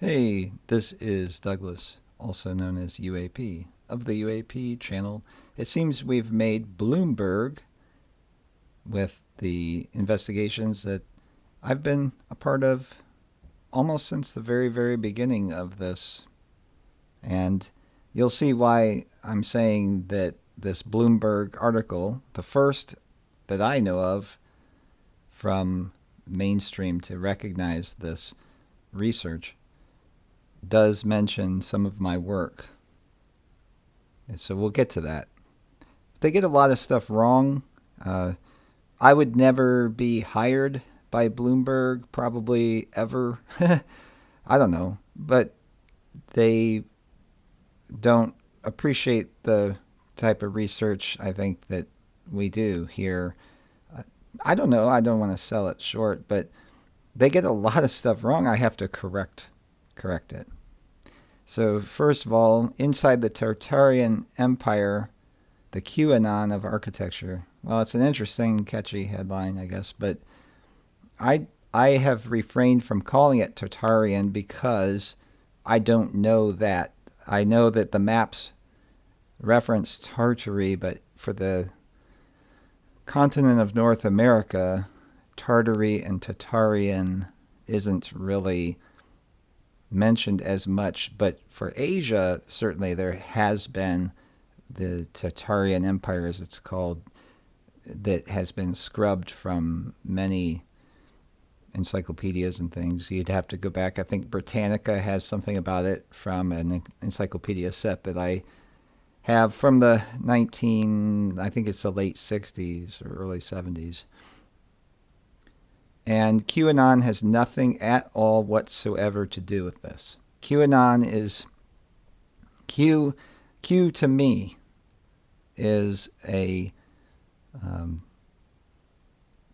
Hey, this is Douglas, also known as UAP, of the UAP channel. It seems we've made Bloomberg with the investigations that I've been a part of almost since the very, very beginning of this. And you'll see why I'm saying that this Bloomberg article, the first that I know of from mainstream to recognize this research, does mention some of my work. And so we'll get to that. They get a lot of stuff wrong. Uh, I would never be hired by Bloomberg, probably ever. I don't know. But they don't appreciate the type of research I think that we do here. I don't know. I don't want to sell it short, but they get a lot of stuff wrong. I have to correct it. So first of all, inside the Tartarian Empire, the QAnon of architecture. Well, it's an interesting, catchy headline, I guess, but I have refrained from calling it Tartarian because I don't know that. I know that the maps reference Tartary, but for the continent of North America, Tartary and Tartarian isn't really mentioned as much. But for Asia, certainly there has been the Tartarian Empire, as it's called, that has been scrubbed from many encyclopedias and things. You'd have to go back. I think Britannica has something about it from an encyclopedia set that I have from the I think it's the late 60s or early 70s. And QAnon has nothing at all whatsoever to do with this. QAnon is Q to me is a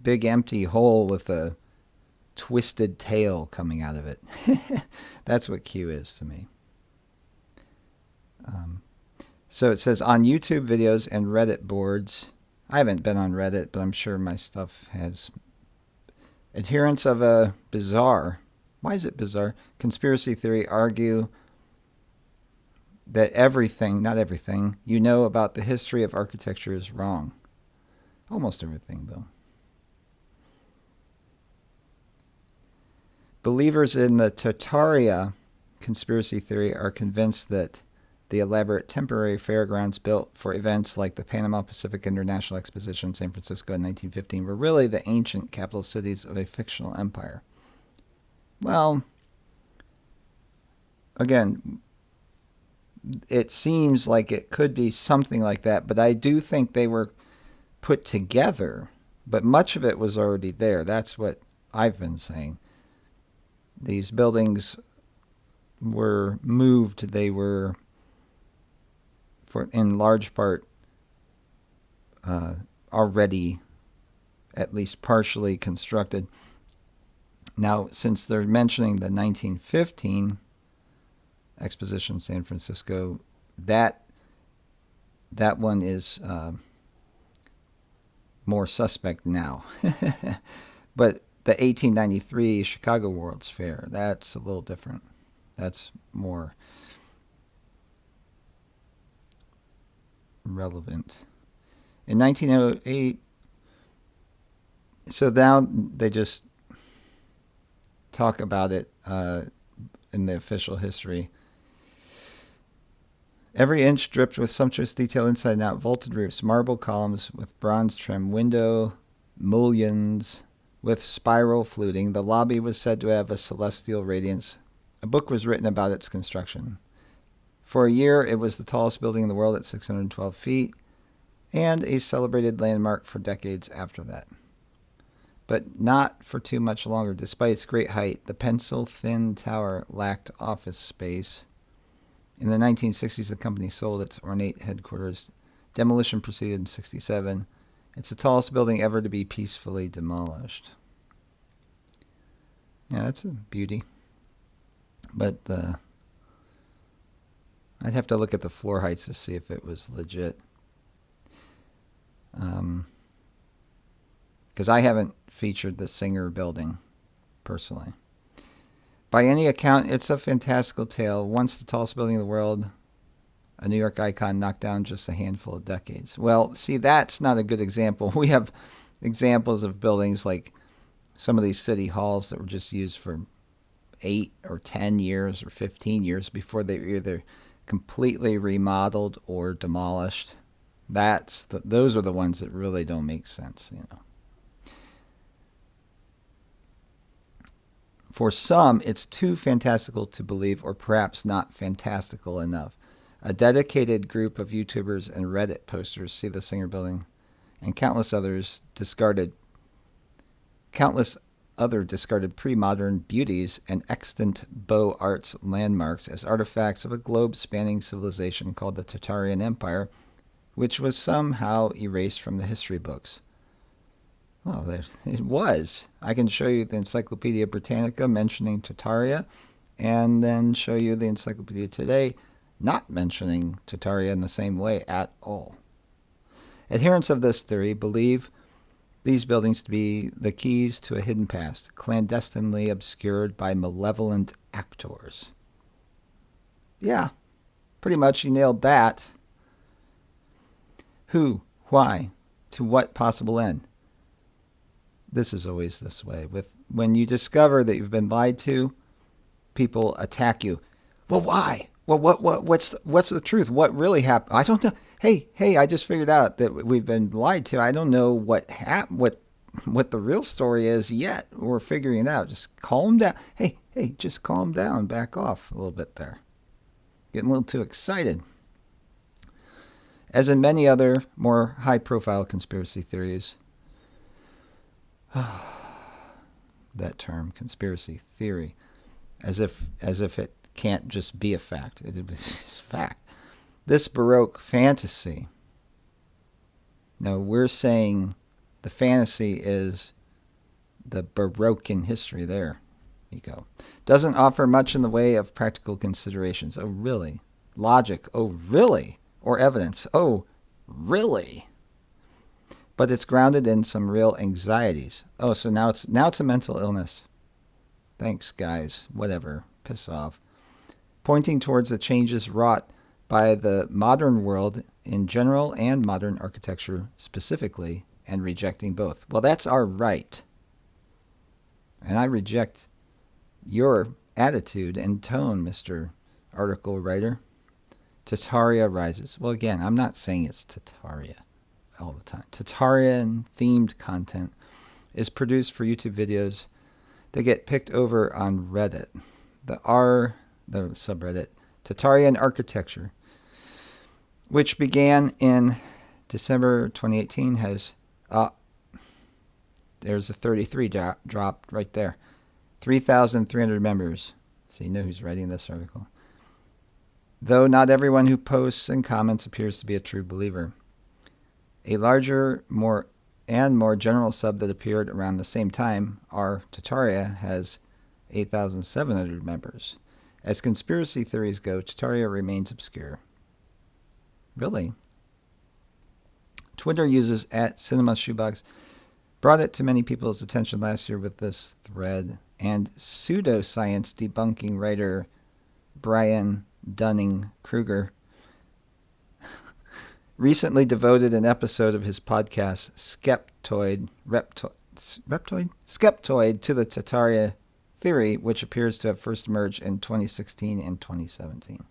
big empty hole with a twisted tail coming out of it. That's what Q is to me. So it says on YouTube videos and Reddit boards. I haven't been on Reddit, but I'm sure my stuff has adherents of a bizarre, why is it bizarre, conspiracy theory argue that everything, not everything, you know about the history of architecture is wrong. Almost everything, though. Believers in the Tartaria conspiracy theory are convinced that the elaborate temporary fairgrounds built for events like the Panama Pacific International Exposition in San Francisco in 1915 were really the ancient capital cities of a fictional empire. Well, again, it seems like it could be something like that, but I do think they were put together, but much of it was already there. That's what I've been saying. These buildings were moved. They were, in large part, already at least partially constructed. Now, since they're mentioning the 1915 exposition in San Francisco, that one is more suspect now. But the 1893 Chicago World's Fair, that's a little different. That's more relevant. In 1908, so now they just talk about it in the official history. Every inch dripped with sumptuous detail inside and out, vaulted roofs, marble columns with bronze trim, window mullions with spiral fluting. The lobby was said to have a celestial radiance. A book was written about its construction. For a year, it was the tallest building in the world at 612 feet, and a celebrated landmark for decades after that. But not for too much longer. Despite its great height, the pencil-thin tower lacked office space. In the 1960s, the company sold its ornate headquarters. Demolition proceeded in 1967. It's the tallest building ever to be peacefully demolished. Yeah, that's a beauty. But I'd have to look at the floor heights to see if it was legit. Because I haven't featured the Singer building, personally. By any account, it's a fantastical tale. Once the tallest building in the world, a New York icon knocked down just a handful of decades. Well, see, that's not a good example. We have examples of buildings like some of these city halls that were just used for 8 or 10 years or 15 years before they were either completely remodeled or demolished. Those are the ones that really don't make sense, you know. For some, it's too fantastical to believe, or perhaps not fantastical enough. A dedicated group of YouTubers and Reddit posters see the Singer Building and countless other discarded pre-modern beauties and extant Beaux Arts landmarks as artifacts of a globe-spanning civilization called the Tartarian Empire, which was somehow erased from the history books. Well, it was. I can show you the Encyclopedia Britannica mentioning Tartaria, and then show you the Encyclopedia Today not mentioning Tartaria in the same way at all. Adherents of this theory believe these buildings to be the keys to a hidden past, clandestinely obscured by malevolent actors. Yeah, pretty much you nailed that. Who, why, to what possible end? This is always this way. When you discover that you've been lied to, people attack you. Well, why? Well, what's the truth? What really happened? I don't know. Hey, I just figured out that we've been lied to. I don't know what the real story is yet. We're figuring it out. Just calm down. Hey, just calm down. Back off a little bit there. Getting a little too excited. As in many other more high-profile conspiracy theories, that term, conspiracy theory, as if it can't just be a fact. It's fact. This Baroque fantasy. No, we're saying the fantasy is the Baroque in history. There you go. Doesn't offer much in the way of practical considerations. Oh, really? Logic. Oh, really? Or evidence. Oh, really? But it's grounded in some real anxieties. Oh, so now it's a mental illness. Thanks, guys. Whatever. Piss off. Pointing towards the changes wrought by the modern world in general and modern architecture specifically, and rejecting both. Well, that's our right. And I reject your attitude and tone, Mr. Article Writer. Tartaria rises. Well, again, I'm not saying it's Tartaria all the time. Tartarian-themed content is produced for YouTube videos that get picked over on Reddit. The subreddit, Tartarian Architecture, which began in December 2018, has, there's a 33 dropped right there. 3,300 members. So you know who's writing this article. Though not everyone who posts and comments appears to be a true believer. A larger, more general sub that appeared around the same time, our Tartaria, has 8,700 members. As conspiracy theories go, Tartaria remains obscure. Really? Twitter users at Cinema Shoebox brought it to many people's attention last year with this thread, and pseudoscience debunking writer Brian Dunning-Kruger recently devoted an episode of his podcast Skeptoid to the Tartaria theory, which appears to have first emerged in 2016 and 2017.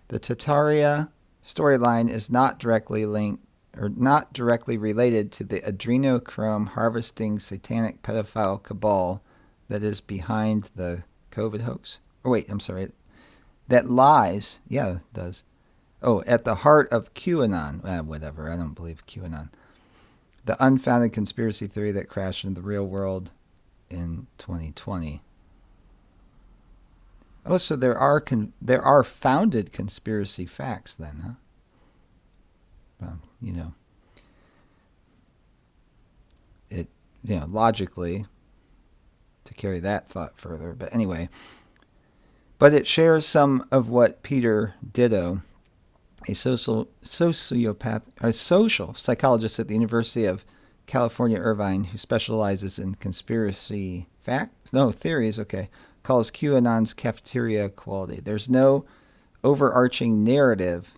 The Tartaria storyline is not directly related to the adrenochrome harvesting satanic pedophile cabal that is behind the COVID hoax. Oh wait, I'm sorry. That lies, yeah, it does. Oh, at the heart of QAnon. Whatever, I don't believe QAnon. The unfounded conspiracy theory that crashed into the real world in 2020. Oh, so there are founded conspiracy facts then, huh? Well, logically, to carry that thought further. But anyway, it shares some of what Peter Ditto, a social psychologist at the University of California, Irvine, who specializes in conspiracy facts? No, theories, okay. Calls QAnon's cafeteria quality. There's no overarching narrative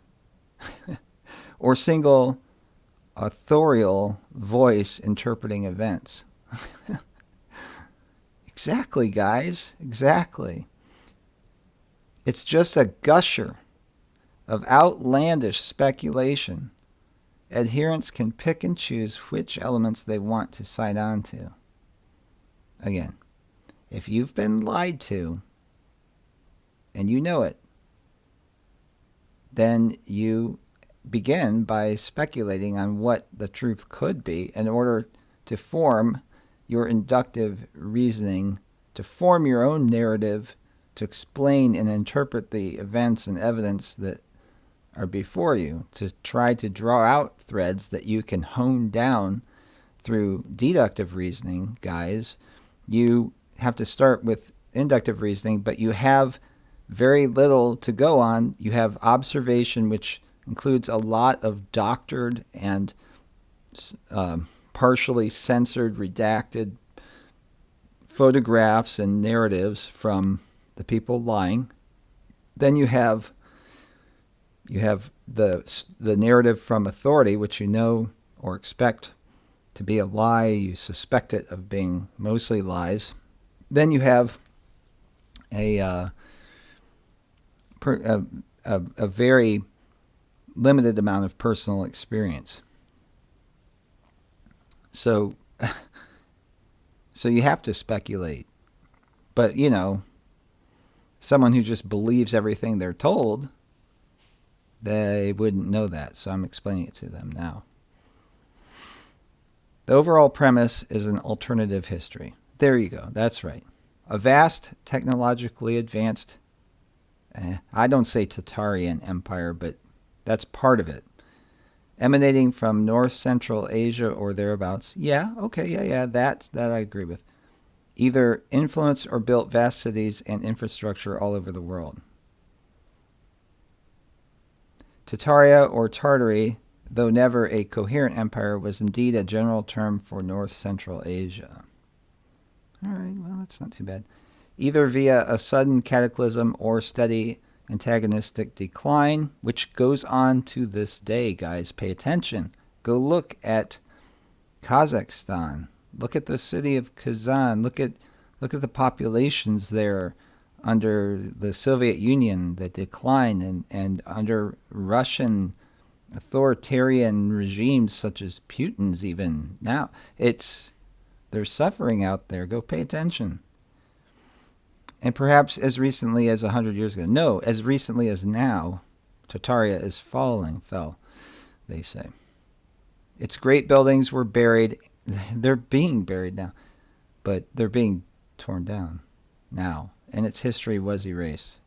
or single authorial voice interpreting events. Exactly, guys. Exactly. It's just a gusher of outlandish speculation. Adherents can pick and choose which elements they want to sign on to. Again, if you've been lied to and you know it, then you begin by speculating on what the truth could be in order to form your inductive reasoning, to form your own narrative, to explain and interpret the events and evidence that are before you, to try to draw out threads that you can hone down through deductive reasoning, guys. You have to start with inductive reasoning, but you have very little to go on. You have observation, which includes a lot of doctored and partially censored, redacted photographs and narratives from the people lying. Then you have the narrative from authority, which you know or expect to be a lie. You suspect it of being mostly lies. Then you have a very limited amount of personal experience. So you have to speculate. But, someone who just believes everything they're told, they wouldn't know that. So I'm explaining it to them now. The overall premise is an alternative history. There you go. That's right. A vast, technologically advanced, I don't say Tartarian empire, but that's part of it, emanating from North Central Asia or thereabouts. Yeah, okay, yeah, that I agree with. Either influenced or built vast cities and infrastructure all over the world. Tartaria or Tartary, though never a coherent empire, was indeed a general term for North Central Asia. All right, well, that's not too bad. Either via a sudden cataclysm or steady antagonistic decline, which goes on to this day, guys. Pay attention. Go look at Kazakhstan. Look at the city of Kazan. Look at the populations there under the Soviet Union that declined, and under Russian authoritarian regimes such as Putin's even now. There's suffering out there. Go pay attention. And perhaps as recently as 100 years ago. No, as recently as now, Tartaria is fell, they say. Its great buildings were buried. They're being buried now, but they're being torn down now, and its history was erased.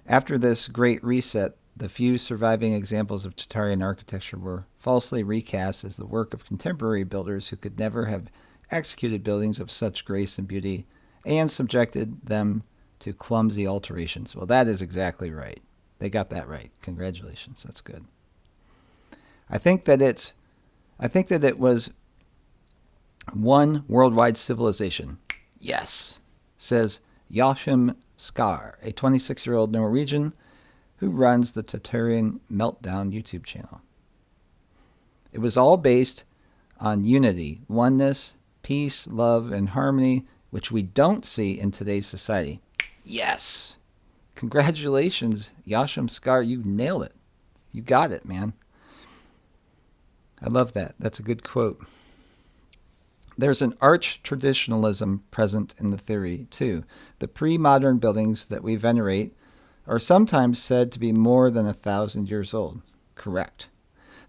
After this great reset, the few surviving examples of Tartarian architecture were falsely recast as the work of contemporary builders who could never have executed buildings of such grace and beauty, and subjected them to clumsy alterations. Well, that is exactly right. They got that right. Congratulations. That's good. I think that it was one worldwide civilization. Yes, says Joachim Skaar, a 26-year-old Norwegian who runs the Tartarian Meltdown YouTube channel. It was all based on unity, oneness, peace, love, and harmony, which we don't see in today's society. Yes! Congratulations, Joachim Skaar. You nailed it. You got it, man. I love that. That's a good quote. There's an arch traditionalism present in the theory, too. The pre-modern buildings that we venerate are sometimes said to be more than 1,000 years old. Correct.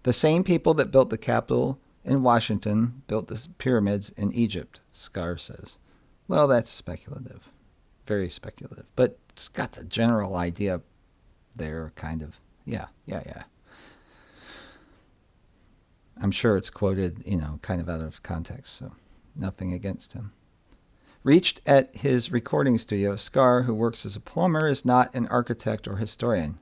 The same people that built the Capitol in Washington built the pyramids in Egypt, Skaar says. Well, that's speculative. Very speculative. But it's got the general idea there, kind of. Yeah. I'm sure it's quoted, kind of out of context, so nothing against him. Reached at his recording studio, Skaar, who works as a plumber, is not an architect or historian,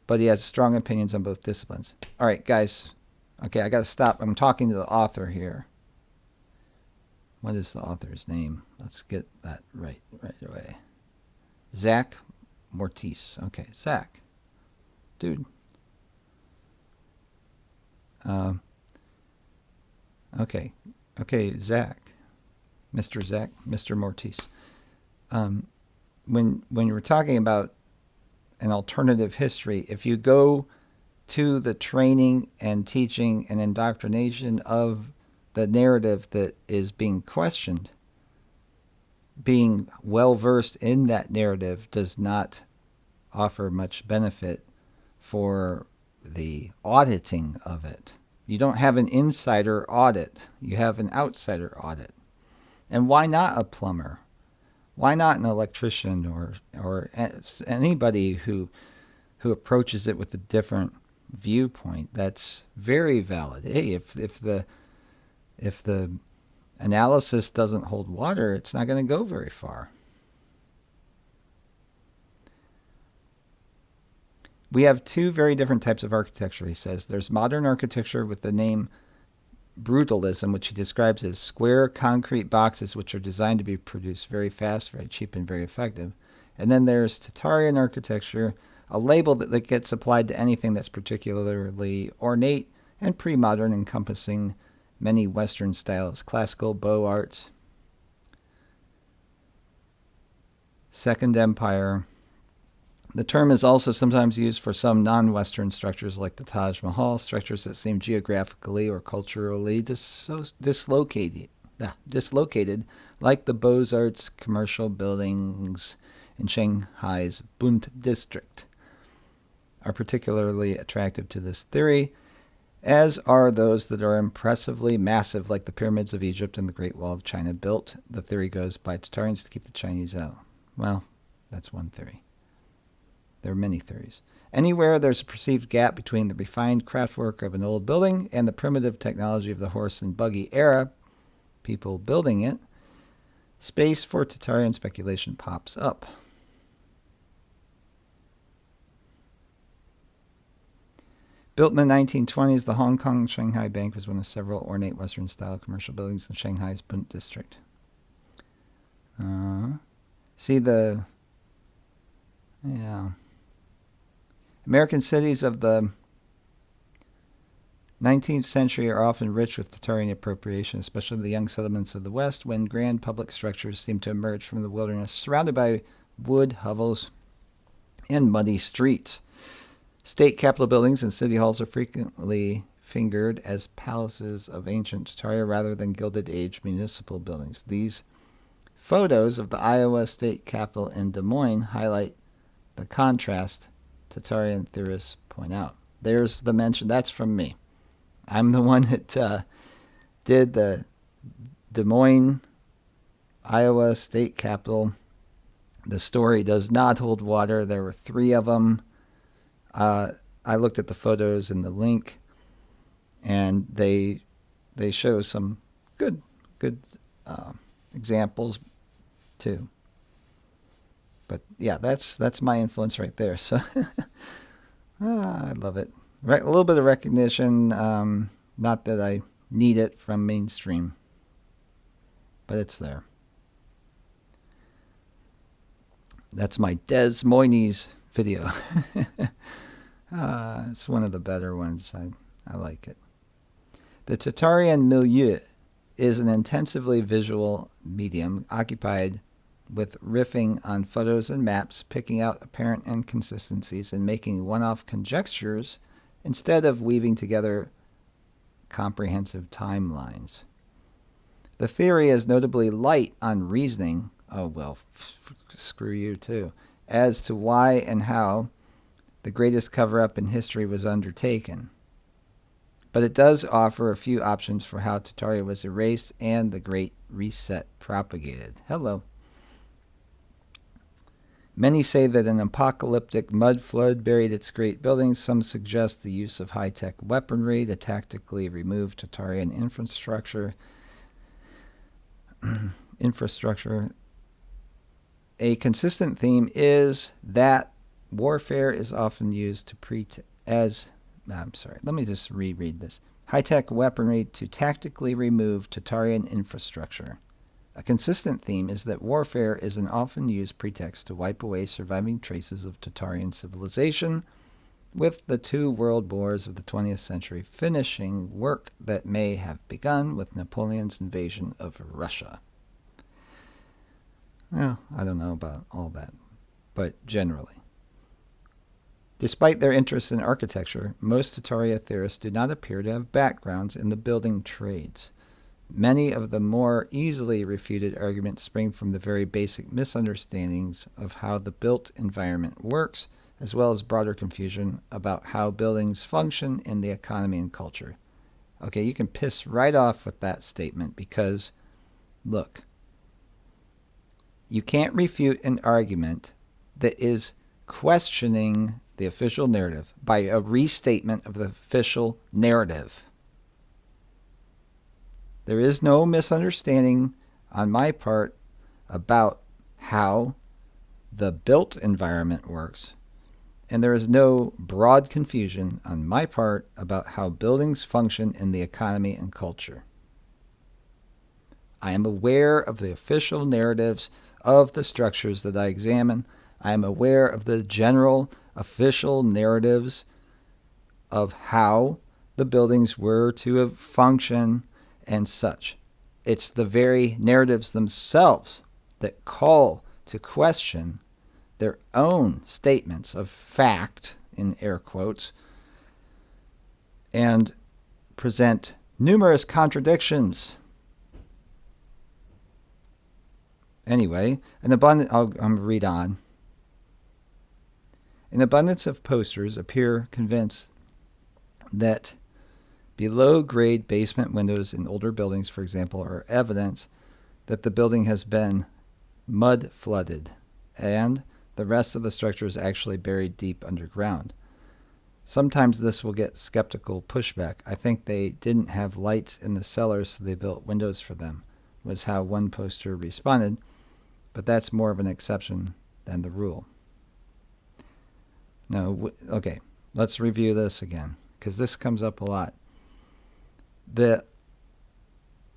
but he has strong opinions on both disciplines. All right, guys. Okay, I got to stop. I'm talking to the author here. What is the author's name? Let's get that right away. Zach Mortiz. Okay, Zach. Dude. Okay, Zach. Mr. Mortiz. When you were talking about an alternative history, if you go to the training and teaching and indoctrination of the narrative that is being questioned, being well versed in that narrative does not offer much benefit for the auditing of it. You don't have an insider audit, you have an outsider audit. And why not a plumber? Why not an electrician or anybody who approaches it with a different viewpoint? That's very valid. Hey, if the analysis doesn't hold water, it's not going to go very far. We have two very different types of architecture, he says. There's modern architecture with the name brutalism, which he describes as square concrete boxes which are designed to be produced very fast, very cheap, and very effective. And then there's Tartarian architecture, a label that gets applied to anything that's particularly ornate and pre-modern, encompassing many Western styles, classical, Beaux Arts, Second Empire. The term is also sometimes used for some non-Western structures like the Taj Mahal, structures that seem geographically or culturally dislocated, like the Beaux Arts commercial buildings in Shanghai's Bund district, are particularly attractive to this theory, as are those that are impressively massive, like the pyramids of Egypt and the Great Wall of China, built, the theory goes, by Tartarians to keep the Chinese out. Well, that's one theory. There are many theories. Anywhere there's a perceived gap between the refined craftwork of an old building and the primitive technology of the horse and buggy era, people building it, space for Tartarian speculation pops up. Built in the 1920s, the Hong Kong Shanghai Bank was one of several ornate Western-style commercial buildings in Shanghai's Bund district. American cities of the 19th century are often rich with Tartarian appropriation, especially the young settlements of the West, when grand public structures seem to emerge from the wilderness, surrounded by wood hovels and muddy streets. State capitol buildings and city halls are frequently fingered as palaces of ancient Tartaria rather than Gilded Age municipal buildings. These photos of the Iowa State Capitol in Des Moines highlight the contrast Tartarian theorists point out. There's the mention. That's from me. I'm the one that did the Des Moines, Iowa State Capitol. The story does not hold water. There were 3 of them. I looked at the photos in the link, and they show some good examples too. But yeah, that's my influence right there. So I love it. A little bit of recognition. Not that I need it from mainstream, but it's there. That's my Des Moines video. It's one of the better ones. I like it. The Tartarian milieu is an intensively visual medium occupied with riffing on photos and maps, picking out apparent inconsistencies and making one-off conjectures instead of weaving together comprehensive timelines. The theory is notably light on reasoning, oh well, screw you too, as to why and how the greatest cover-up in history was undertaken. But it does offer a few options for how Tartaria was erased and the Great Reset propagated. Hello. Many say that an apocalyptic mudflood buried its great buildings. Some suggest the use of high-tech weaponry to tactically remove Tartarian infrastructure. A consistent theme is that warfare is often used to let me just reread this. High-tech weaponry to tactically remove Tartarian infrastructure. A consistent theme is that warfare is an often used pretext to wipe away surviving traces of Tartarian civilization, with the 2 world wars of the 20th century finishing work that may have begun with Napoleon's invasion of Russia. Well, I don't know about all that, but generally. Despite their interest in architecture, most Tartaria theorists do not appear to have backgrounds in the building trades. Many of the more easily refuted arguments spring from the very basic misunderstandings of how the built environment works, as well as broader confusion about how buildings function in the economy and culture. Okay, you can piss right off with that statement because, look, you can't refute an argument that is questioning the official narrative by a restatement of the official narrative. There is no misunderstanding on my part about how the built environment works, and there is no broad confusion on my part about how buildings function in the economy and culture. I am aware of the official narratives of the structures that I examine. I am aware of the general official narratives of how the buildings were to function and such. It's the very narratives themselves that call to question their own statements of fact, in air quotes, and present numerous contradictions. Anyway, I'm going to read on. An abundance of posters appear convinced that below-grade basement windows in older buildings, for example, are evidence that the building has been mud-flooded, and the rest of the structure is actually buried deep underground. Sometimes this will get skeptical pushback. I think they didn't have lights in the cellars, so they built windows for them, was how one poster responded, but that's more of an exception than the rule. No, okay, let's review this again, because this comes up a lot. The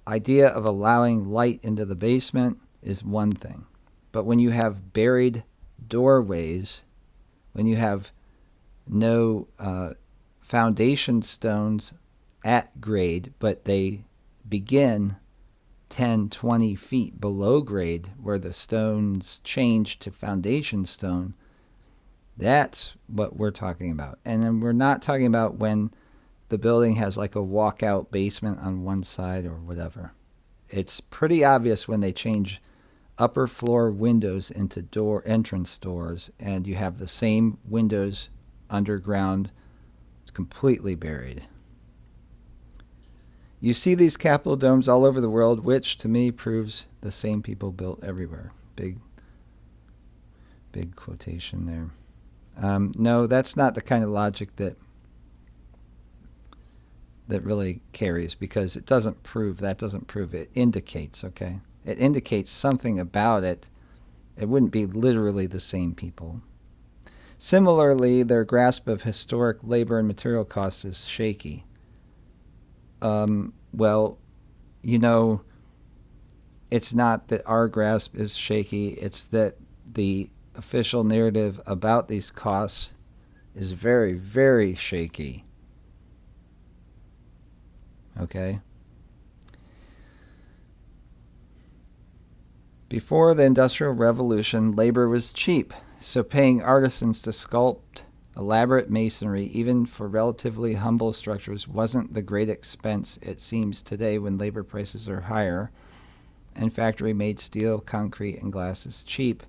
idea of allowing light into the basement is one thing. But when you have buried doorways, when you have no foundation stones at grade, but they begin 10, 20 feet below grade where the stones change to foundation stone, that's what we're talking about. And then we're not talking about when the building has like a walkout basement on one side or whatever. It's pretty obvious when they change upper floor windows into entrance doors and you have the same windows underground completely buried. You see these Capitol domes all over the world, which to me proves the same people built everywhere. Big quotation there. No, that's not the kind of logic that really carries, because it doesn't prove, it indicates, okay? It indicates something about it. It wouldn't be literally the same people. Similarly, their grasp of historic labor and material costs is shaky. Well, it's not that our grasp is shaky, it's that the official narrative about these costs is very, very shaky. Okay? Before the Industrial Revolution, labor was cheap, so paying artisans to sculpt elaborate masonry, even for relatively humble structures, wasn't the great expense it seems today when labor prices are higher and factory-made steel, concrete, and glass is cheap.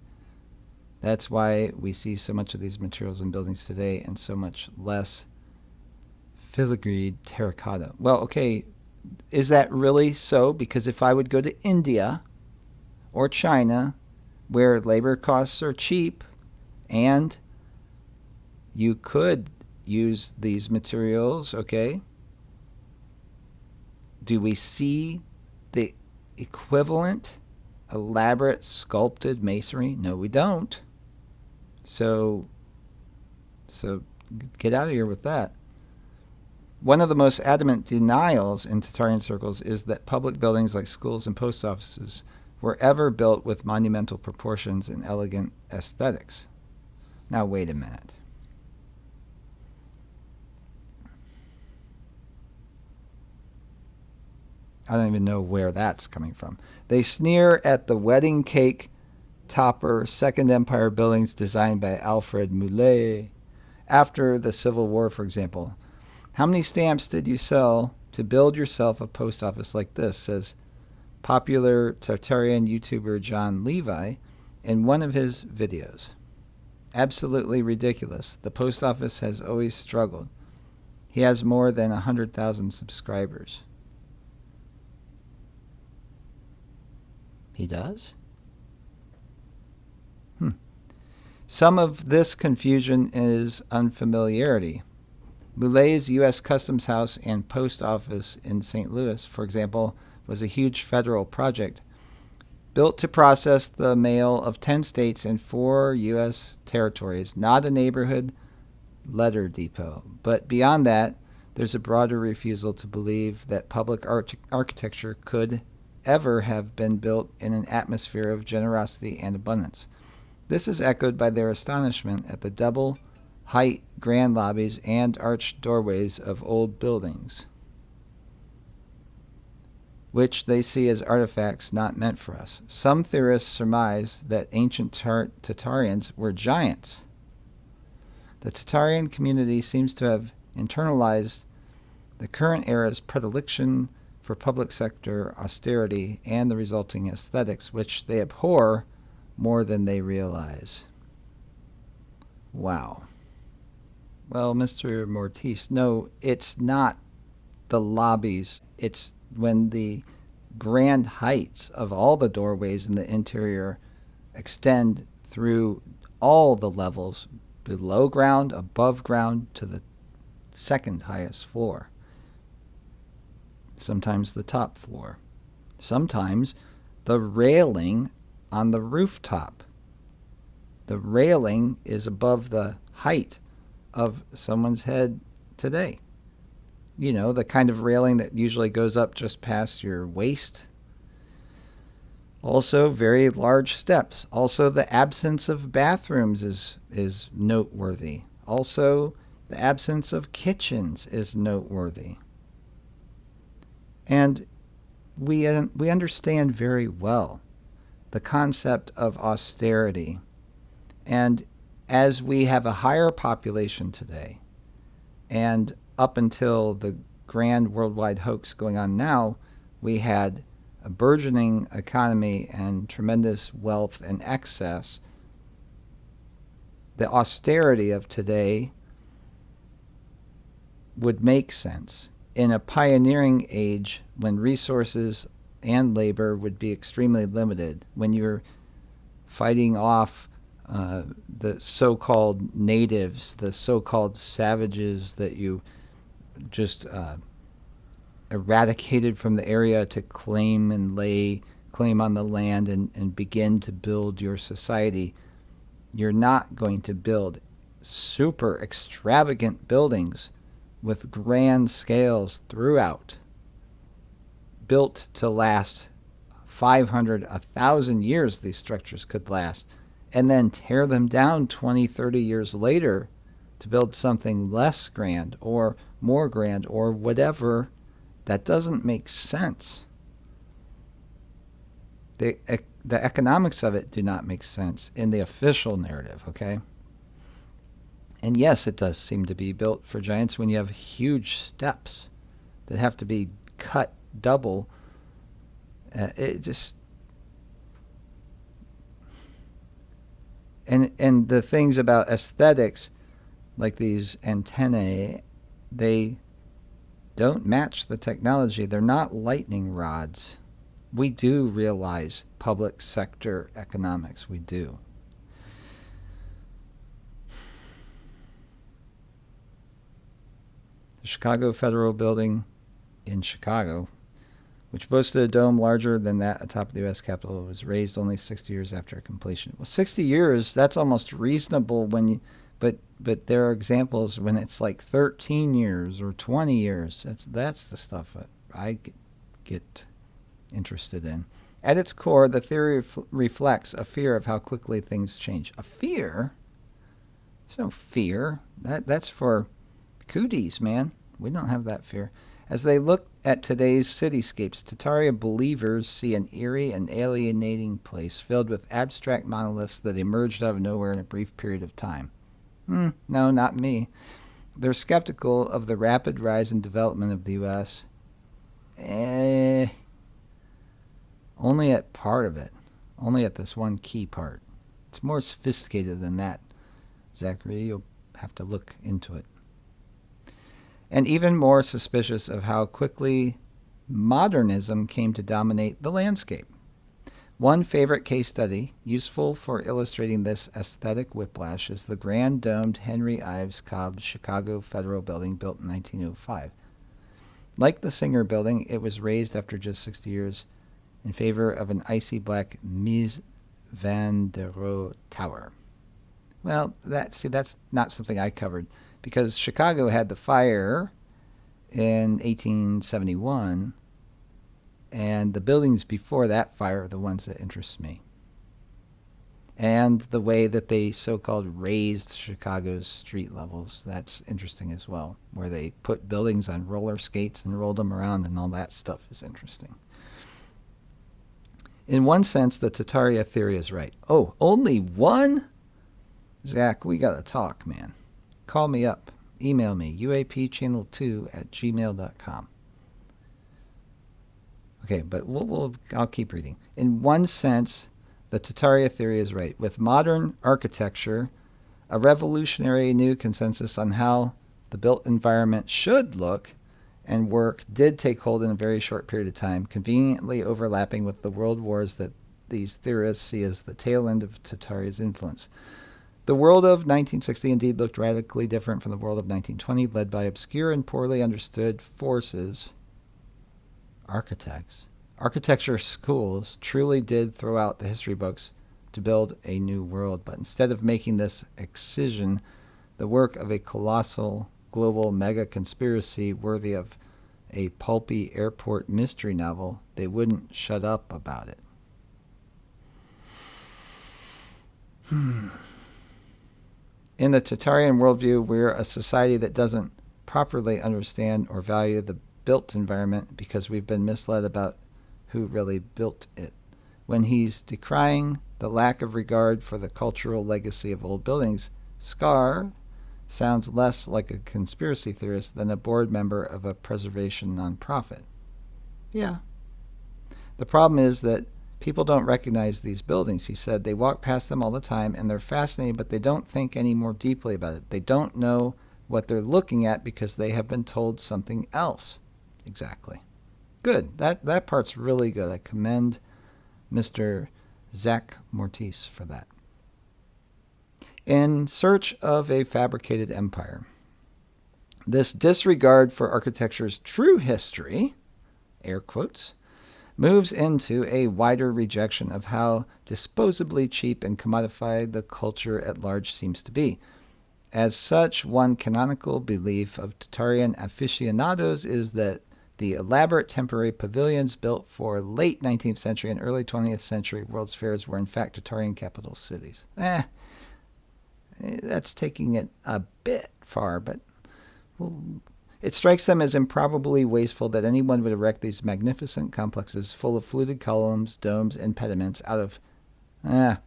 That's why we see so much of these materials in buildings today and so much less filigreed terracotta. Well, okay, is that really so? Because if I would go to India or China, where labor costs are cheap, and you could use these materials, okay, do we see the equivalent elaborate sculpted masonry? No, we don't. So get out of here with that. One of the most adamant denials in Tartarian circles is that public buildings like schools and post offices were ever built with monumental proportions and elegant aesthetics. Now, wait a minute. I don't even know where that's coming from. They sneer at the wedding cake topper Second Empire buildings designed by Alfred Muley after the Civil War, for example. How many stamps did you sell to build yourself a post office like this, says popular Tartarian YouTuber John Levi in one of his videos. Absolutely ridiculous. The post office has always struggled. He has more than 100,000 subscribers. He does? Some of this confusion is unfamiliarity. Muley's U.S. Customs House and Post Office in St. Louis, for example, was a huge federal project built to process the mail of 10 states and 4 U.S. territories, not a neighborhood letter depot. But beyond that, there's a broader refusal to believe that public architecture could ever have been built in an atmosphere of generosity and abundance. This is echoed by their astonishment at the double height grand lobbies and arched doorways of old buildings, which they see as artifacts not meant for us. Some theorists surmise that ancient Tartarians were giants. The Tartarian community seems to have internalized the current era's predilection for public sector austerity and the resulting aesthetics, which they abhor more than they realize. Wow. Well, Mr. Mortiz, no, it's not the lobbies. It's when the grand heights of all the doorways in the interior extend through all the levels, below ground, above ground, to the second highest floor. Sometimes the top floor. Sometimes the railing on the rooftop. The railing is above the height of someone's head today. You know, the kind of railing that usually goes up just past your waist. Also, very large steps. Also, the absence of bathrooms is noteworthy. Also, the absence of kitchens is noteworthy. And we understand very well the concept of austerity. And as we have a higher population today, and up until the grand worldwide hoax going on now, we had a burgeoning economy and tremendous wealth and excess. The austerity of today would make sense in a pioneering age when resources and labor would be extremely limited, when you're fighting off the so-called natives, the so-called savages that you just eradicated from the area to claim and lay claim on the land and begin to build your society. You're not going to build super extravagant buildings with grand scales throughout, built to last 500, 1,000 years. These structures could last, and then tear them down 20, 30 years later to build something less grand or more grand or whatever. That doesn't make sense. The economics of it do not make sense in the official narrative, okay? And yes, it does seem to be built for giants when you have huge steps that have to be cut double. It just... And the things about aesthetics, like these antennae, they don't match the technology. They're not lightning rods. We do realize public sector economics. We do. The Chicago Federal Building in Chicago, which boasted a dome larger than that atop the U.S. Capitol, was raised only 60 years after completion. Well, 60 years, that's almost reasonable when you... But there are examples when it's like 13 years or 20 years. That's the stuff that I get interested in. At its core, the theory reflects a fear of how quickly things change. A fear? There's no fear. That's for cooties, man. We don't have that fear. As they look at today's cityscapes, Tartaria believers see an eerie and alienating place filled with abstract monoliths that emerged out of nowhere in a brief period of time. No, not me. They're skeptical of the rapid rise and development of the U.S. Only at part of it. Only at this one key part. It's more sophisticated than that, Zachary. You'll have to look into it. And even more suspicious of how quickly modernism came to dominate the landscape. One favorite case study, useful for illustrating this aesthetic whiplash, is the grand domed Henry Ives Cobb Chicago Federal Building built in 1905. Like the Singer Building, it was razed after just 60 years in favor of an icy black Mies van der Rohe Tower. Well, that's not something I covered, because Chicago had the fire in 1871, and the buildings before that fire are the ones that interest me. And the way that they so-called raised Chicago's street levels, that's interesting as well, where they put buildings on roller skates and rolled them around, and all that stuff is interesting. In one sense, the Tartaria theory is right. Oh, only one? Zach, we got to talk, man. Call me up. Email me, uapchannel2@gmail.com. Okay, but I'll keep reading. In one sense, the Tartaria theory is right. With modern architecture, a revolutionary new consensus on how the built environment should look and work did take hold in a very short period of time, conveniently overlapping with the world wars that these theorists see as the tail end of Tartaria's influence. The world of 1960 indeed looked radically different from the world of 1920, led by obscure and poorly understood forces. Architects. Architecture schools truly did throw out the history books to build a new world, but instead of making this excision the work of a colossal global mega conspiracy worthy of a pulpy airport mystery novel, they wouldn't shut up about it. In the Tartarian worldview, we're a society that doesn't properly understand or value the built environment because we've been misled about who really built it. When he's decrying the lack of regard for the cultural legacy of old buildings, Skaar sounds less like a conspiracy theorist than a board member of a preservation nonprofit. Yeah. The problem is that people don't recognize these buildings, he said. They walk past them all the time, and they're fascinated, but they don't think any more deeply about it. They don't know what they're looking at because they have been told something else. Exactly. Good. That part's really good. I commend Mr. Zach Mortis for that. In search of a fabricated empire. This disregard for architecture's true history, air quotes, moves into a wider rejection of how disposably cheap and commodified the culture at large seems to be. As such, one canonical belief of Tartarian aficionados is that the elaborate temporary pavilions built for late 19th century and early 20th century World's Fairs were in fact Tartarian capital cities. That's taking it a bit far, but it strikes them as improbably wasteful that anyone would erect these magnificent complexes full of fluted columns, domes, and pediments out of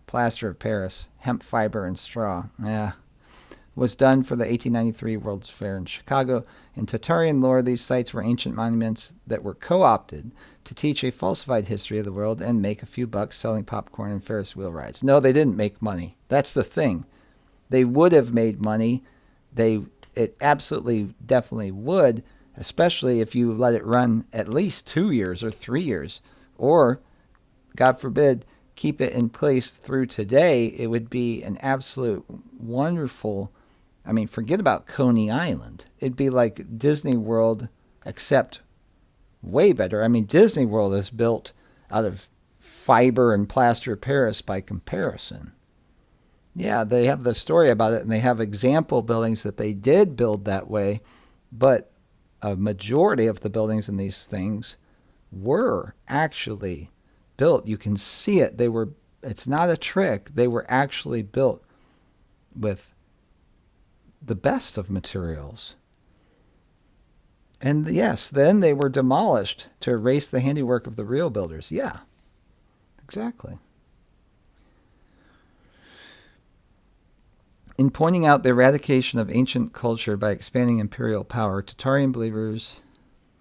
plaster of Paris, hemp fiber, and straw. Was done for the 1893 World's Fair in Chicago. In Tartarian lore, these sites were ancient monuments that were co-opted to teach a falsified history of the world and make a few bucks selling popcorn and Ferris wheel rides. No, they didn't make money. That's the thing. They would have made money. It absolutely, definitely would, especially if you let it run at least 2 years or 3 years, or, God forbid, keep it in place through today. It would be an absolute wonderful, forget about Coney Island. It'd be like Disney World, except way better. Disney World is built out of fiber and plaster of Paris by comparison. Yeah, they have the story about it, and they have example buildings that they did build that way, but a majority of the buildings in these things were actually built. You can see it. It's not a trick. They were actually built with the best of materials. And yes, then they were demolished to erase the handiwork of the real builders. Yeah, exactly. In pointing out the eradication of ancient culture by expanding imperial power, Tartarian believers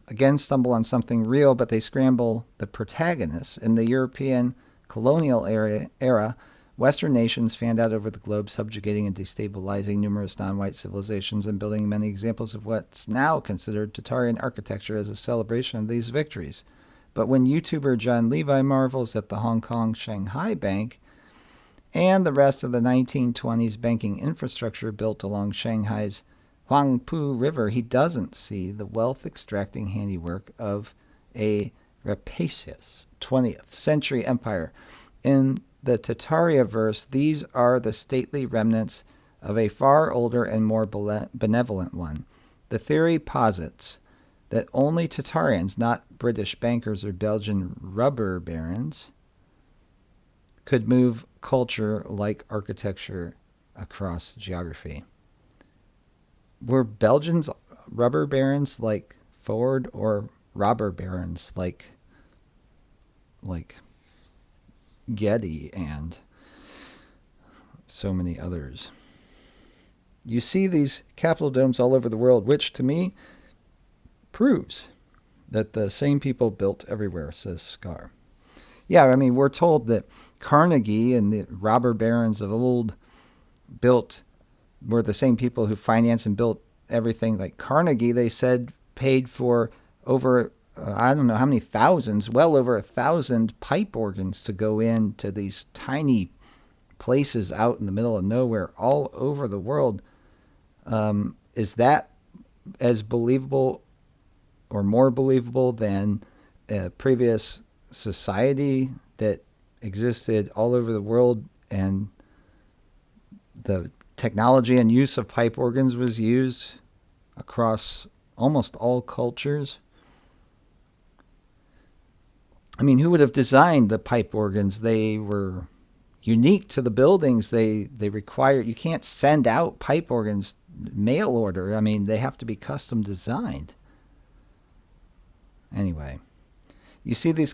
again stumble on something real, but they scramble the protagonists. In the European colonial era, Western nations fanned out over the globe, subjugating and destabilizing numerous non-white civilizations and building many examples of what's now considered Tartarian architecture as a celebration of these victories. But when YouTuber John Levi marvels at the Hong Kong Shanghai Bank and the rest of the 1920s banking infrastructure built along Shanghai's Huangpu River, he doesn't see the wealth-extracting handiwork of a rapacious 20th century empire. In the Tartaria verse, these are the stately remnants of a far older and more benevolent one. The theory posits that only Tartarians, not British bankers or Belgian rubber barons, could move culture like architecture across geography. Were Belgians rubber barons like Ford, or robber barons like Getty and so many others? You see these Capitol domes all over the world, which to me proves that the same people built everywhere, says Skaar. Yeah, I mean, we're told that Carnegie and the robber barons of old were the same people who financed and built everything. Like Carnegie, they said, paid for over, I don't know how many thousands, well over 1,000 pipe organs to go into these tiny places out in the middle of nowhere all over the world. Is that as believable or more believable than a previous society that existed all over the world and the technology and use of pipe organs was used across almost all cultures? I mean, who would have designed the pipe organs? They were unique to the buildings. They require, you can't send out pipe organs mail order. I mean, they have to be custom designed. Anyway, you see these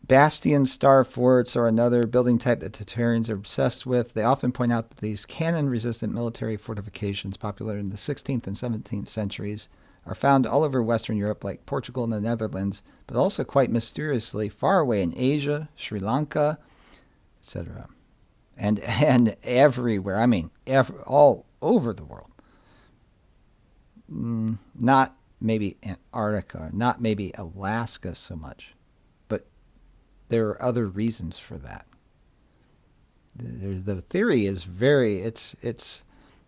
bastion star forts are another building type that Tartarians are obsessed with. They often point out that these cannon-resistant military fortifications, popular in the 16th and 17th centuries, are found all over Western Europe, like Portugal and the Netherlands, but also quite mysteriously far away in Asia, Sri Lanka, etc. And everywhere. I mean, all over the world. Not maybe Antarctica, not maybe Alaska so much. There are other reasons for that. The theory is it's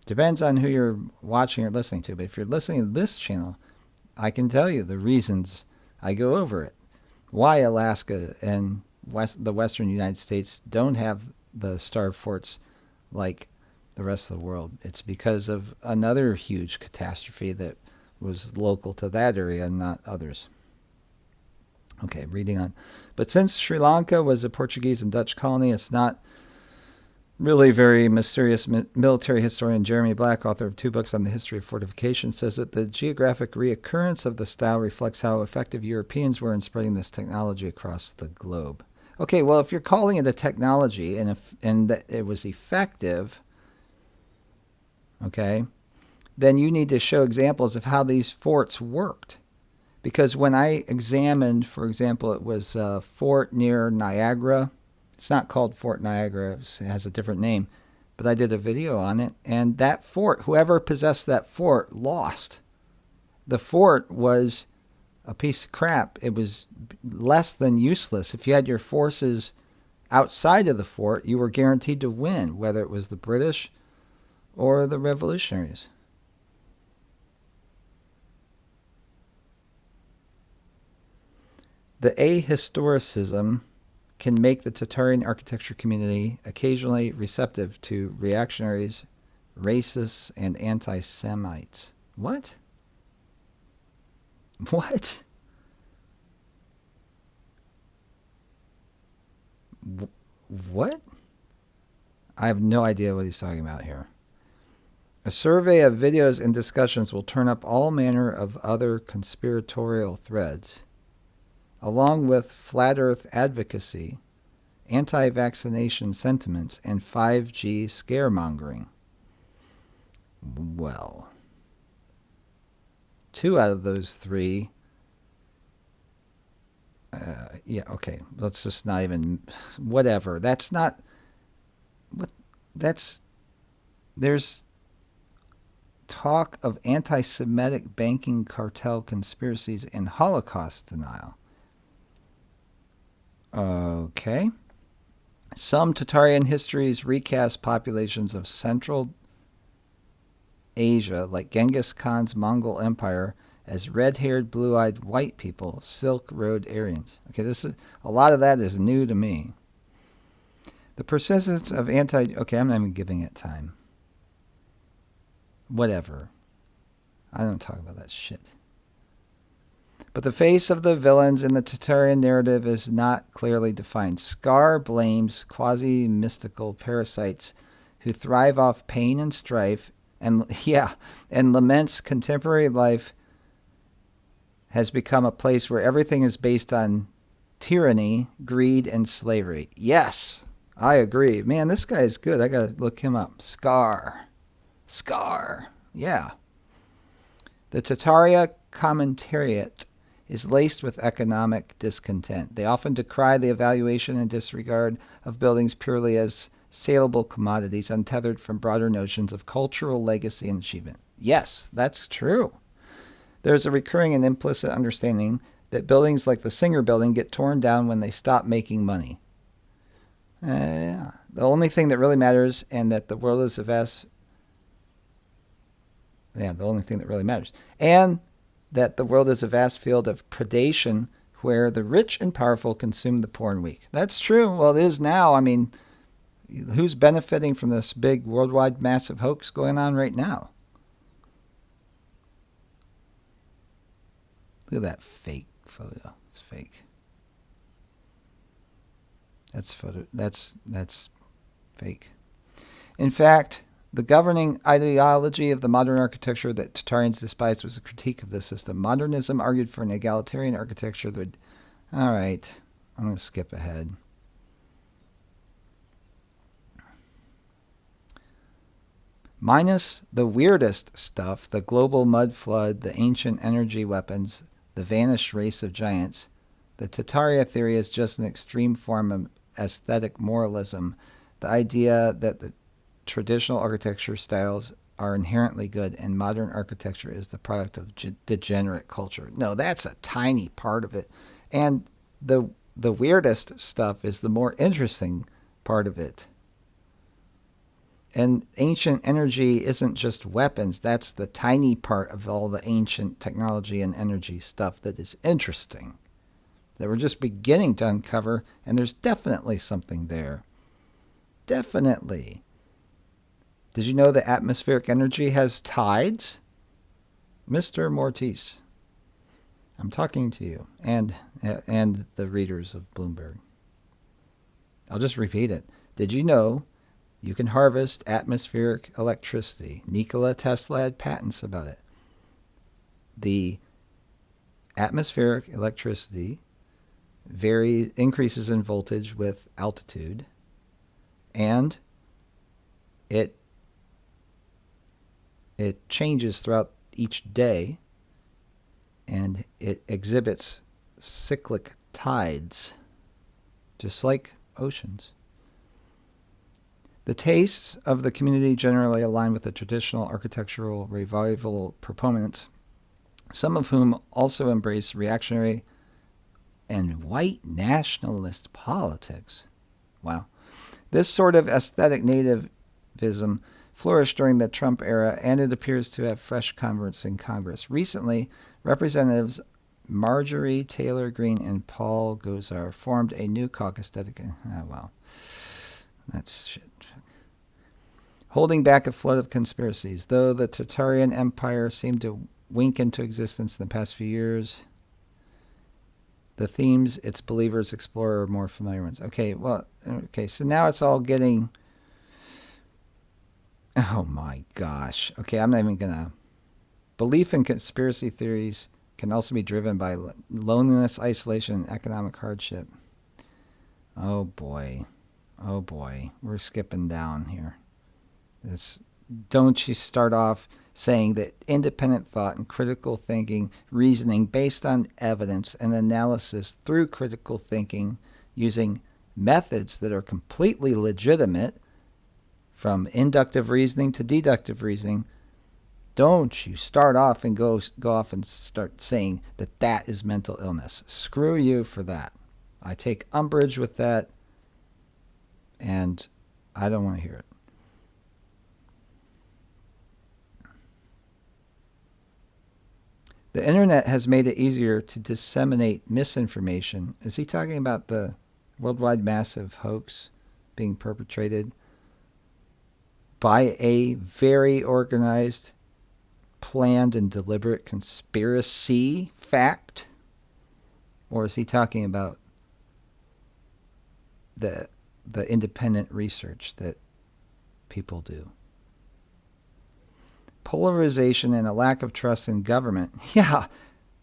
depends on who you're watching or listening to. But if you're listening to this channel, I can tell you the reasons. I go over it. Why Alaska and the western United States don't have the star forts like the rest of the world. It's because of another huge catastrophe that was local to that area and not others. Okay, reading on. But since Sri Lanka was a Portuguese and Dutch colony, it's not really very mysterious. Military historian Jeremy Black, author of 2 books on the history of fortification, says that the geographic reoccurrence of the style reflects how effective Europeans were in spreading this technology across the globe. Okay, well, if you're calling it a technology and that it was effective, okay, then you need to show examples of how these forts worked. Because when I examined, for example, it was a fort near Niagara. It's not called Fort Niagara. It has a different name. But I did a video on it. And that fort, whoever possessed that fort, lost. The fort was a piece of crap. It was less than useless. If you had your forces outside of the fort, you were guaranteed to win, whether it was the British or the revolutionaries. The ahistoricism can make the Tartarian architecture community occasionally receptive to reactionaries, racists, and anti-Semites. What? What? What? I have no idea what he's talking about here. A survey of videos and discussions will turn up all manner of other conspiratorial threads, along with flat earth advocacy, anti-vaccination sentiments, and 5G scaremongering. Well, 2 out of those 3. Yeah, okay. Let's just not even. Whatever. That's not. What? That's. There's talk of anti-Semitic banking cartel conspiracies and Holocaust denial. Okay. Some Tartarian histories recast populations of Central Asia, like Genghis Khan's Mongol Empire, as red-haired, blue-eyed white people, Silk Road Aryans. Okay, a lot of that is new to me. The persistence of okay, I'm not even giving it time. Whatever. I don't talk about that shit. But the face of the villains in the Tartarian narrative is not clearly defined. Skaar blames quasi-mystical parasites who thrive off pain and strife, and laments contemporary life has become a place where everything is based on tyranny, greed, and slavery. Yes, I agree. Man, this guy is good. I gotta look him up. Skaar. Yeah. The Tartaria commentariat is laced with economic discontent. They often decry the evaluation and disregard of buildings purely as saleable commodities, untethered from broader notions of cultural legacy and achievement. Yes, that's true. There's a recurring and implicit understanding that buildings like the Singer Building get torn down when they stop making money. The only thing that really matters, and that the world is a vast... the only thing that really matters. And that the world is a vast field of predation where the rich and powerful consume the poor and weak. That's true. Well, it is now. I mean, who's benefiting from this big worldwide massive hoax going on right now? Look at that fake photo. It's fake. That's fake. In fact, the governing ideology of the modern architecture that Tartarians despised was a critique of this system. Modernism argued for an egalitarian architecture that would... All right, I'm going to skip ahead. Minus the weirdest stuff, the global mudflood, the ancient energy weapons, the vanished race of giants, the Tartaria theory is just an extreme form of aesthetic moralism. The idea that the traditional architecture styles are inherently good and modern architecture is the product of degenerate culture. No, that's a tiny part of it. And the weirdest stuff is the more interesting part of it. And ancient energy isn't just weapons. That's the tiny part of all the ancient technology and energy stuff that is interesting, that we're just beginning to uncover, and there's definitely something there. Definitely. Did you know that atmospheric energy has tides? Mr. Mortis, I'm talking to you and the readers of Bloomberg. I'll just repeat it. Did you know you can harvest atmospheric electricity? Nikola Tesla had patents about it. The atmospheric electricity increases in voltage with altitude, and it changes throughout each day, and it exhibits cyclic tides, just like oceans. The tastes of the community generally align with the traditional architectural revival proponents, some of whom also embrace reactionary and white nationalist politics. Wow. This sort of aesthetic nativism flourished during the Trump era, and it appears to have fresh converts in Congress. Recently, Representatives Marjorie Taylor Greene and Paul Gosar formed a new caucus dedicated... Oh, wow. That's shit. Holding back a flood of conspiracies. Though the Tartarian Empire seemed to wink into existence in the past few years, The themes its believers explore are more familiar ones. Okay, so now it's all getting... Oh my gosh. Okay, I'm not even going to... Belief in conspiracy theories can also be driven by loneliness, isolation, and economic hardship. Oh boy. Oh boy. We're skipping down here. Don't you start off saying that independent thought and critical thinking, reasoning based on evidence and analysis through critical thinking using methods that are completely legitimate, from inductive reasoning to deductive reasoning, don't you start off and go off and start saying that that is mental illness. Screw you for that. I take umbrage with that, and I don't want to hear it. The internet has made it easier to disseminate misinformation. Is he talking about the worldwide massive hoax being perpetrated by a very organized, planned, and deliberate conspiracy fact? Or is he talking about the independent research that people do? Polarization and a lack of trust in government. Yeah.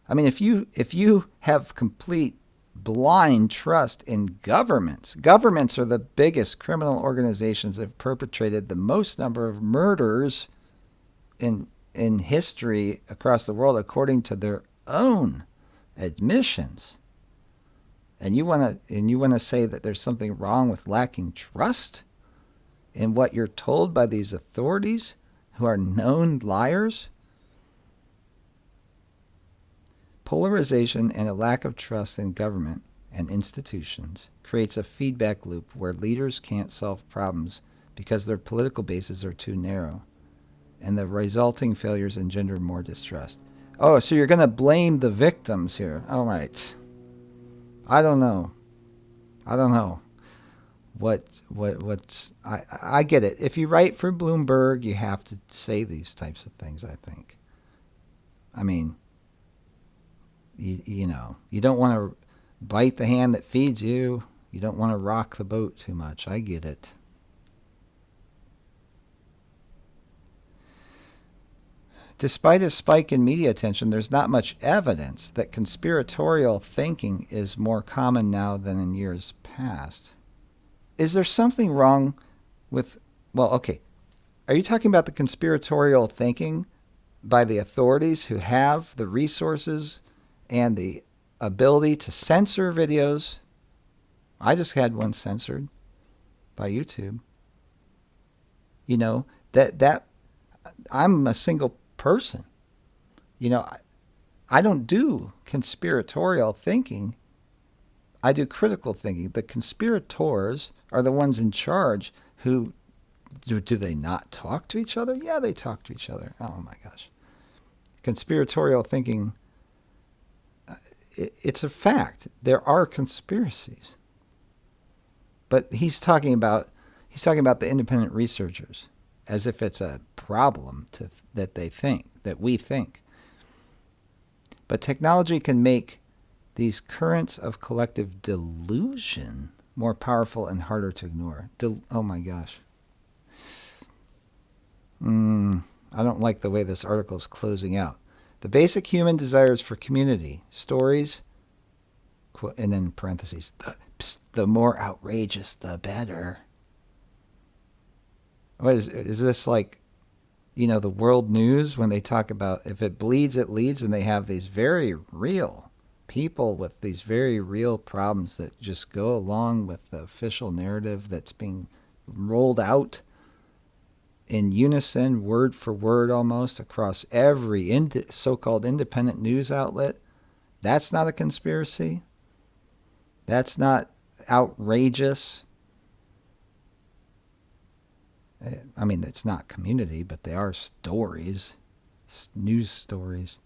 I mean, if you have complete blind trust in governments are the biggest criminal organizations that have perpetrated the most number of murders in history across the world, according to their own admissions. And you want to say that there's something wrong with lacking trust in what you're told by these authorities who are known liars? Polarization and a lack of trust in government and institutions creates a feedback loop where leaders can't solve problems because their political bases are too narrow, and the resulting failures engender more distrust. Oh, so you're going to blame the victims here. All right. I don't know. I get it. If you write for Bloomberg, you have to say these types of things, I think. I mean, you know, you don't want to bite the hand that feeds you. You don't want to rock the boat too much. I get it. Despite a spike in media attention, there's not much evidence that conspiratorial thinking is more common now than in years past. Is there something wrong with... Well, okay. Are you talking about the conspiratorial thinking by the authorities who have the resources and the ability to censor videos? I just had one censored by YouTube. You know, that I'm a single person. You know, I don't do conspiratorial thinking. I do critical thinking. The conspirators are the ones in charge who... Do they not talk to each other? Yeah, they talk to each other. Oh my gosh. Conspiratorial thinking, it's a fact. There are conspiracies. But he's talking about the independent researchers as if it's a problem that we think. But technology can make these currents of collective delusion more powerful and harder to ignore. Oh my gosh. I don't like the way this article is closing out. The basic human desires for community, stories, and then parentheses, the more outrageous, the better. What is this like, you know, the world news when they talk about if it bleeds, it leads, and they have these very real people with these very real problems that just go along with the official narrative that's being rolled out in unison, word for word almost, across every so-called independent news outlet. That's not a conspiracy. That's not outrageous. I mean, it's not community, but they are stories, news stories.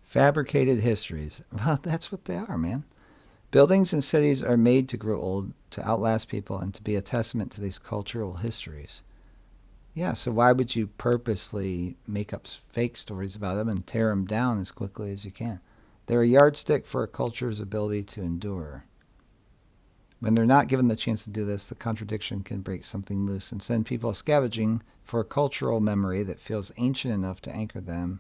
Fabricated histories. Well, that's what they are, man. Buildings and cities are made to grow old, to outlast people, and to be a testament to these cultural histories. Yeah, so why would you purposely make up fake stories about them and tear them down as quickly as you can? They're a yardstick for a culture's ability to endure. When they're not given the chance to do this, the contradiction can break something loose and send people scavenging for a cultural memory that feels ancient enough to anchor them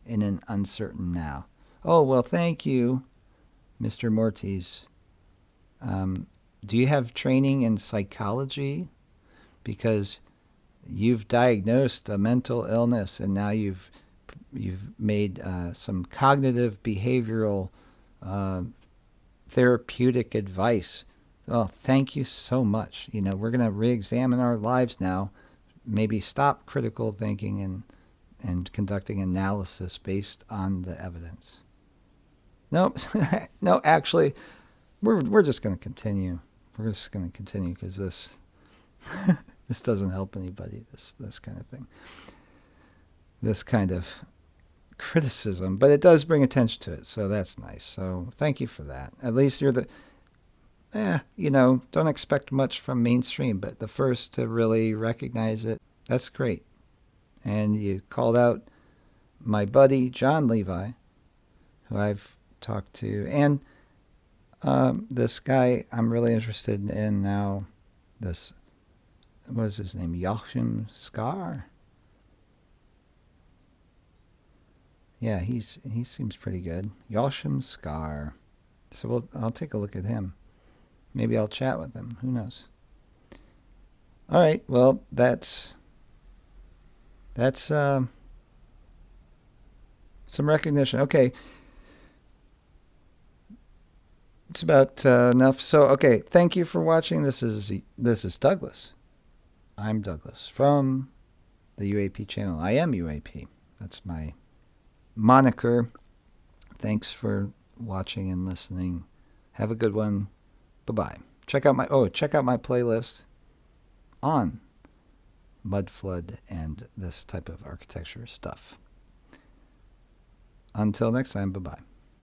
in an uncertain now. Oh, well, thank you, Mr. Mortis. Do you have training in psychology? Because you've diagnosed a mental illness and now you've made some cognitive behavioral therapeutic advice. Well, thank you so much. We're going to re-examine our lives now, maybe stop critical thinking and conducting analysis based on the evidence. No, no, actually, we're just going to continue. We're just going to continue because this this doesn't help anybody. This kind of thing, this kind of criticism, but it does bring attention to it, so that's nice. So thank you for that. At least you're don't expect much from mainstream, but the first to really recognize it. That's great. And you called out my buddy John Levi, who I've talked to, and this guy I'm really interested in now. This, what is his name? Skaar. Yeah, he seems pretty good. Skaar. So I'll take a look at him. Maybe I'll chat with him. Who knows? All right. Well, that's some recognition. Okay. It's about enough. So, okay. Thank you for watching. This is Douglas. I'm Douglas from the UAP channel. I am UAP. That's my moniker. Thanks for watching and listening. Have a good one. Bye-bye. Check out my playlist on Mudflood and this type of architecture stuff. Until next time, bye-bye.